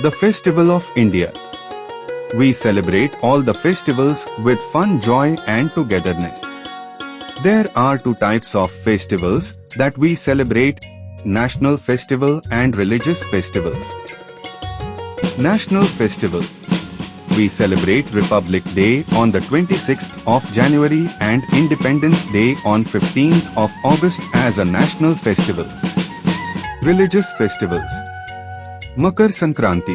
The Festival of India. We celebrate all the festivals with fun, joy and togetherness. There are two types of festivals that we celebrate: national festival and religious festivals. National Festival. We celebrate Republic Day on the 26th of January and Independence Day on 15th of August as a national festivals. Religious festivals. Makar Sankranti.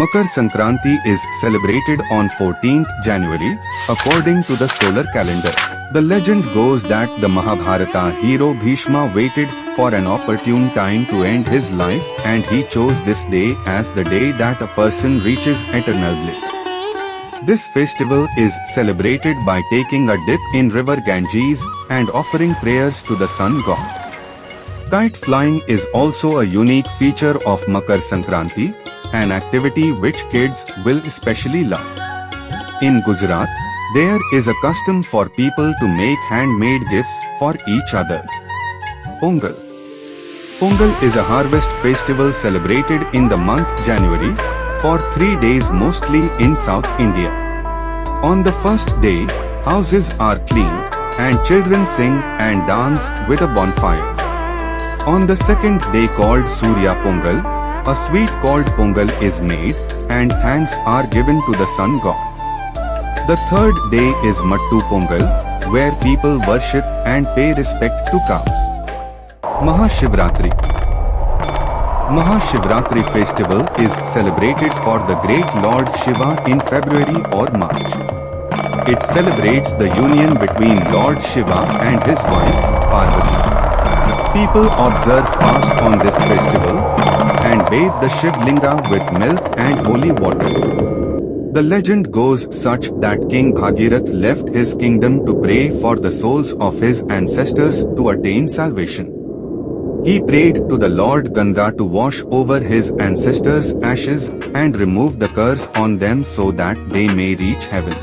Makar Sankranti is celebrated on 14th January according to the solar calendar. The legend goes that the Mahabharata hero Bhishma waited for an opportune time to end his life, and he chose this day as the day that a person reaches eternal bliss. This festival is celebrated by taking a dip in river Ganges and offering prayers to the sun god. Kite flying is also a unique feature of Makar Sankranti, an activity which kids will especially love. In Gujarat, there is a custom for people to make handmade gifts for each other. Pongal. Pongal is a harvest festival celebrated in the month January for 3 days, mostly in South India. On the first day, houses are cleaned and children sing and dance with a bonfire. On the second day, called Surya Pongal, a sweet called Pongal is made and thanks are given to the sun god. The third day is Mattu Pongal, where people worship and pay respect to cows. Mahashivratri. Mahashivratri festival is celebrated for the great Lord Shiva in February or March. It celebrates the union between Lord Shiva and his wife, Parvati. People observe fast on this festival and bathe the Shiv Linga with milk and holy water. The legend goes such that King Bhagirath left his kingdom to pray for the souls of his ancestors to attain salvation. He prayed to the Lord Ganga to wash over his ancestors' ashes and remove the curse on them so that they may reach heaven.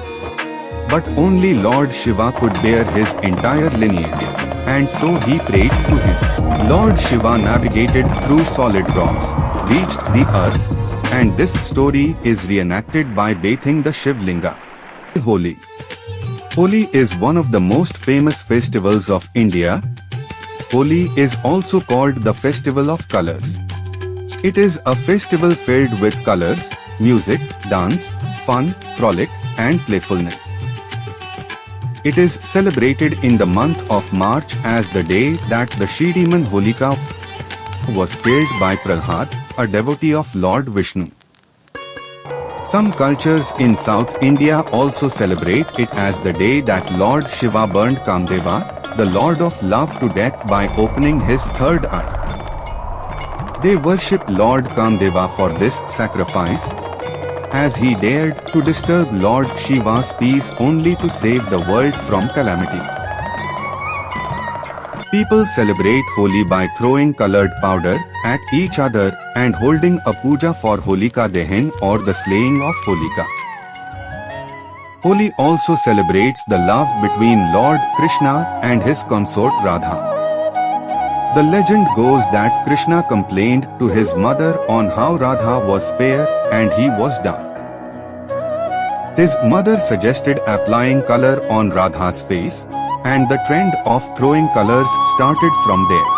But only Lord Shiva could bear his entire lineage, and so he prayed to him. Lord Shiva navigated through solid rocks, reached the earth, and this story is reenacted by bathing the Shiv Linga. Holi. Holi is one of the most famous festivals of India. Holi is also called the Festival of Colors. It is a festival filled with colors, music, dance, fun, frolic, and playfulness. It is celebrated in the month of March as the day that the she-demon Holika was killed by Prahlad, a devotee of Lord Vishnu. Some cultures in South India also celebrate it as the day that Lord Shiva burned Kamdeva, the lord of love, to death by opening his third eye. They worship Lord Kamdeva for this sacrifice, as he dared to disturb Lord Shiva's peace only to save the world from calamity. People celebrate Holi by throwing colored powder at each other and holding a puja for Holika Dahan, or the slaying of Holika. Holi also celebrates the love between Lord Krishna and his consort Radha. The legend goes that Krishna complained to his mother on how Radha was fair and he was dark. His mother suggested applying color on Radha's face, and the trend of throwing colors started from there.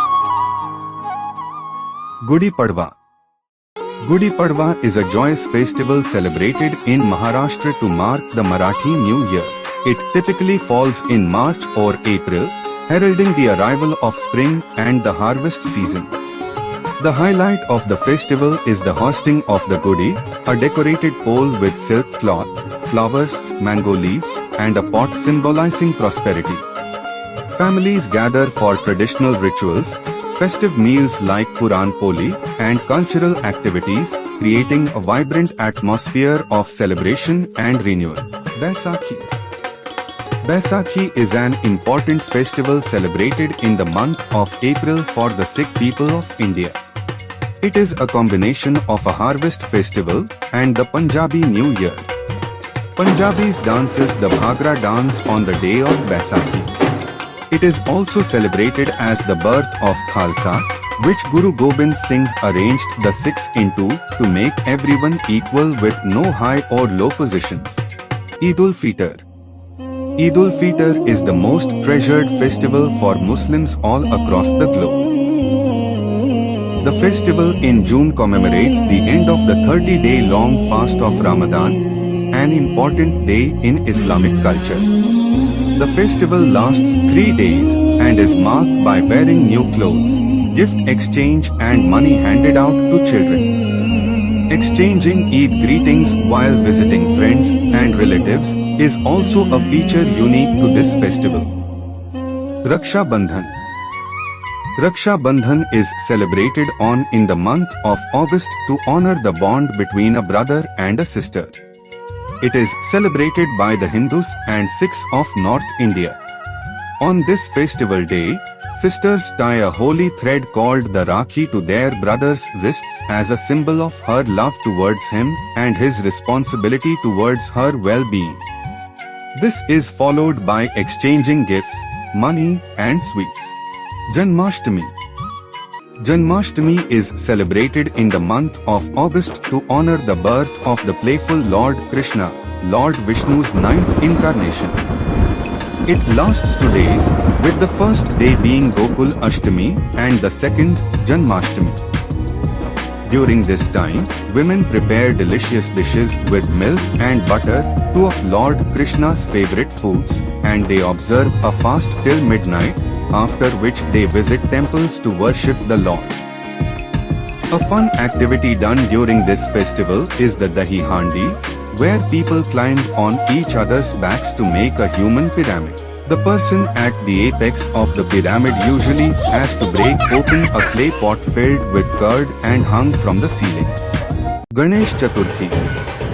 Gudi Padwa. Gudi Padwa is a joyous festival celebrated in Maharashtra to mark the Marathi New Year. It typically falls in March or April, heralding the arrival of spring and the harvest season. The highlight of the festival is the hoisting of the Gudi, a decorated pole with silk cloth, flowers, mango leaves, and a pot symbolizing prosperity. Families gather for traditional rituals, festive meals like Puran Poli, and cultural activities, creating a vibrant atmosphere of celebration and renewal. Baisakhi. Baisakhi is an important festival celebrated in the month of April for the Sikh people of India. It is a combination of a harvest festival and the Punjabi New Year. Punjabis dances the Bhangra dance on the day of Baisakhi. It is also celebrated as the birth of Khalsa, which Guru Gobind Singh arranged the six into to make everyone equal with no high or low positions. Eid-ul-Fitr. Eid-ul-Fitr is the most treasured festival for Muslims all across the globe. The festival in June commemorates the end of the 30-day-long fast of Ramadan, an important day in Islamic culture. The festival lasts 3 days and is marked by wearing new clothes, gift exchange and money handed out to children. Exchanging Eid greetings while visiting friends and relatives is also a feature unique to this festival. Rakshabandhan. Rakshabandhan is celebrated in the month of August to honor the bond between a brother and a sister. It is celebrated by the Hindus and Sikhs of North India. On this festival day, sisters tie a holy thread called the Rakhi to their brother's wrists as a symbol of her love towards him and his responsibility towards her well-being. This is followed by exchanging gifts, money, and sweets. Janmashtami. Janmashtami is celebrated in the month of August to honor the birth of the playful Lord Krishna, Lord Vishnu's ninth incarnation. It lasts 2 days, with the first day being Gokul Ashtami and the second, Janmashtami. During this time, women prepare delicious dishes with milk and butter, two of Lord Krishna's favorite foods, and they observe a fast till midnight, after which they visit temples to worship the Lord. A fun activity done during this festival is the Dahi Handi, where people climb on each other's backs to make a human pyramid. The person at the apex of the pyramid usually has to break open a clay pot filled with curd and hung from the ceiling. Ganesh Chaturthi.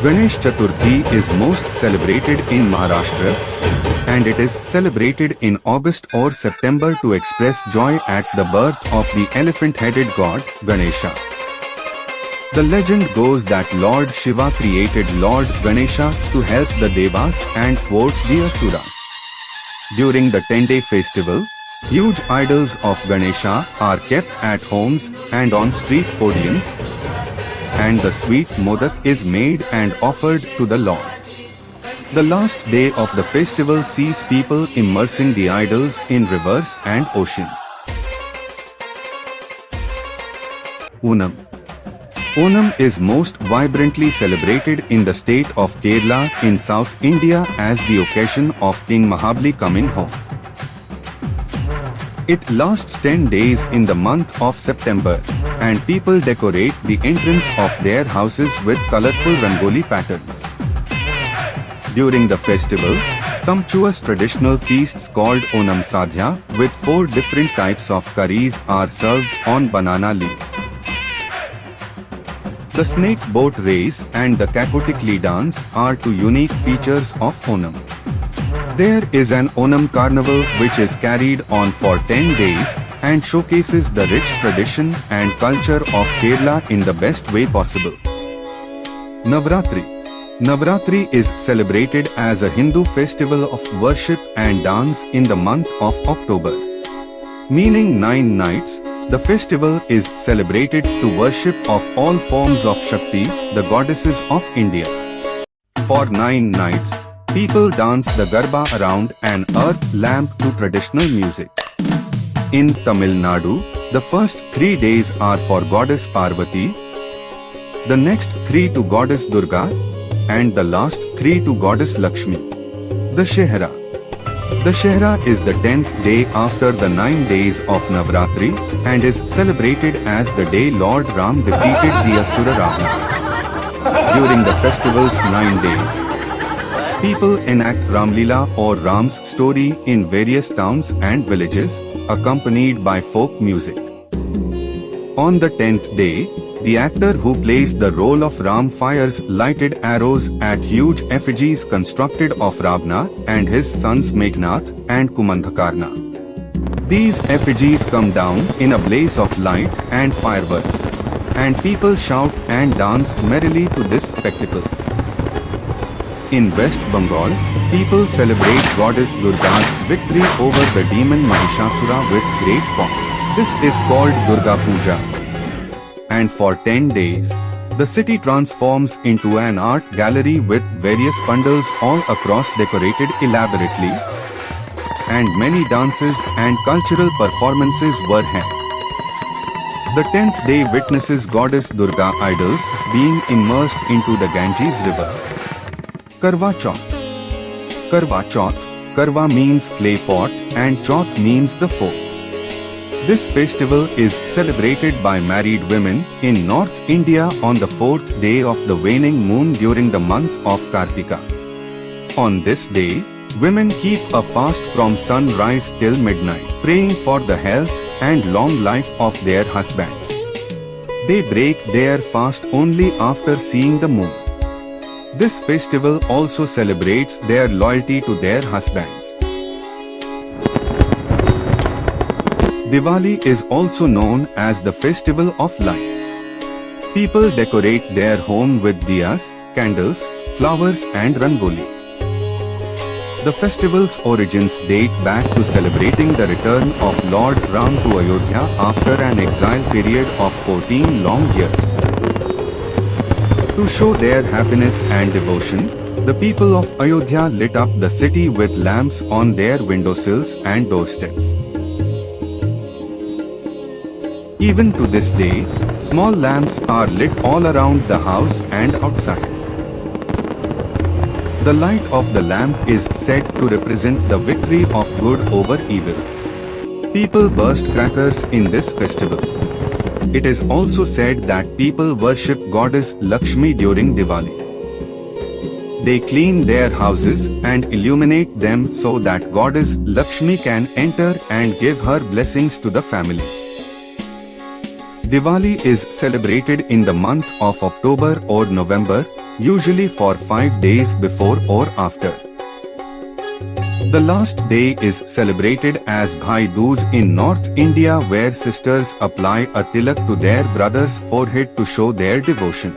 Ganesh Chaturthi is most celebrated in Maharashtra, and it is celebrated in August or September to express joy at the birth of the elephant-headed god, Ganesha. The legend goes that Lord Shiva created Lord Ganesha to help the Devas and thwart the Asuras. During the 10-day festival, huge idols of Ganesha are kept at homes and on street podiums, and the sweet modak is made and offered to the Lord. The last day of the festival sees people immersing the idols in rivers and oceans. Onam. Onam is most vibrantly celebrated in the state of Kerala in South India as the occasion of King Mahabali coming home. It lasts 10 days in the month of September, and people decorate the entrance of their houses with colorful rangoli patterns. During the festival, sumptuous traditional feasts called Onam Sadhya with 4 different types of curries are served on banana leaves. The snake boat race and the Kakotikli dance are 2 unique features of Onam. There is an Onam carnival which is carried on for 10 days and showcases the rich tradition and culture of Kerala in the best way possible. Navratri. Navratri is celebrated as a Hindu festival of worship and dance in the month of October. Meaning 9 nights, the festival is celebrated to worship of all forms of Shakti, the goddesses of India. For 9 nights, people dance the Garba around an earth lamp to traditional music. In Tamil Nadu, the first 3 days are for goddess Parvati, the next 3 to goddess Durga, and the last 3 to goddess Lakshmi. The Shehra. The Shehra is the 10th day after the 9 days of Navratri and is celebrated as the day Lord Ram defeated the Asura Ravana. During the festival's 9 days, people enact Ramlila or Ram's story in various towns and villages, accompanied by folk music. On the 10th day, the actor who plays the role of Ram fires lighted arrows at huge effigies constructed of Ravana and his sons Meghnath and Kumandhakarna. These effigies come down in a blaze of light and fireworks, and people shout and dance merrily to this spectacle. In West Bengal, people celebrate Goddess Durga's victory over the demon Mahishasura with great pomp. This is called Durga Puja. And for 10 days, the city transforms into an art gallery with various pandals all across decorated elaborately, and many dances and cultural performances were held. The 10th day witnesses goddess Durga idols being immersed into the Ganges river. Karwa Chauth. Karwa Chauth. Karwa means clay pot and Chauth means the fourth. This festival is celebrated by married women in North India on the 4th day of the waning moon during the month of Kartika. On this day, women keep a fast from sunrise till midnight, praying for the health and long life of their husbands. They break their fast only after seeing the moon. This festival also celebrates their loyalty to their husbands. Diwali is also known as the festival of lights. People decorate their home with diyas, candles, flowers and rangoli. The festival's origins date back to celebrating the return of Lord Ram to Ayodhya after an exile period of 14 long years. To show their happiness and devotion, the people of Ayodhya lit up the city with lamps on their windowsills and doorsteps. Even to this day, small lamps are lit all around the house and outside. The light of the lamp is said to represent the victory of good over evil. People burst crackers in this festival. It is also said that people worship goddess Lakshmi during Diwali. They clean their houses and illuminate them so that goddess Lakshmi can enter and give her blessings to the family. Diwali is celebrated in the month of October or November, usually for 5 days before or after. The last day is celebrated as Bhai Dooj in North India, where sisters apply a tilak to their brother's forehead to show their devotion.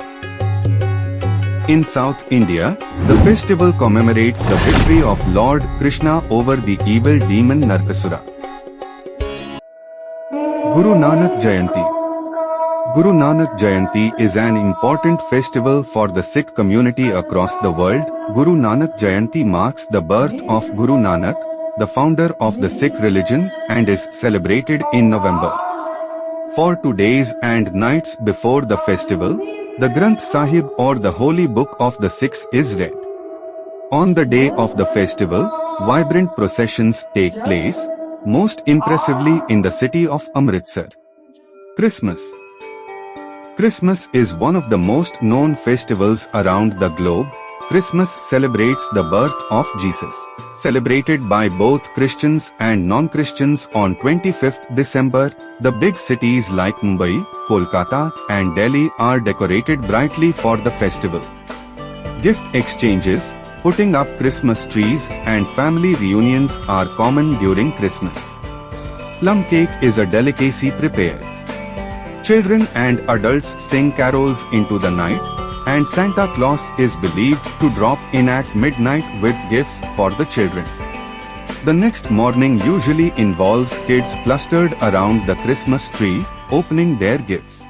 In South India, the festival commemorates the victory of Lord Krishna over the evil demon Narkasura. Guru Nanak Jayanti. Guru Nanak Jayanti is an important festival for the Sikh community across the world. Guru Nanak Jayanti marks the birth of Guru Nanak, the founder of the Sikh religion, and is celebrated in November. For 2 days and nights before the festival, the Granth Sahib or the holy book of the Sikhs is read. On the day of the festival, vibrant processions take place, most impressively in the city of Amritsar. Christmas. Christmas is one of the most known festivals around the globe. Christmas celebrates the birth of Jesus, celebrated by both Christians and non-Christians on 25th December. The big cities like Mumbai, Kolkata, and Delhi are decorated brightly for the festival. Gift exchanges, putting up Christmas trees, and family reunions are common during Christmas. Plum cake is a delicacy prepared. Children and adults sing carols into the night, and Santa Claus is believed to drop in at midnight with gifts for the children. The next morning usually involves kids clustered around the Christmas tree, opening their gifts.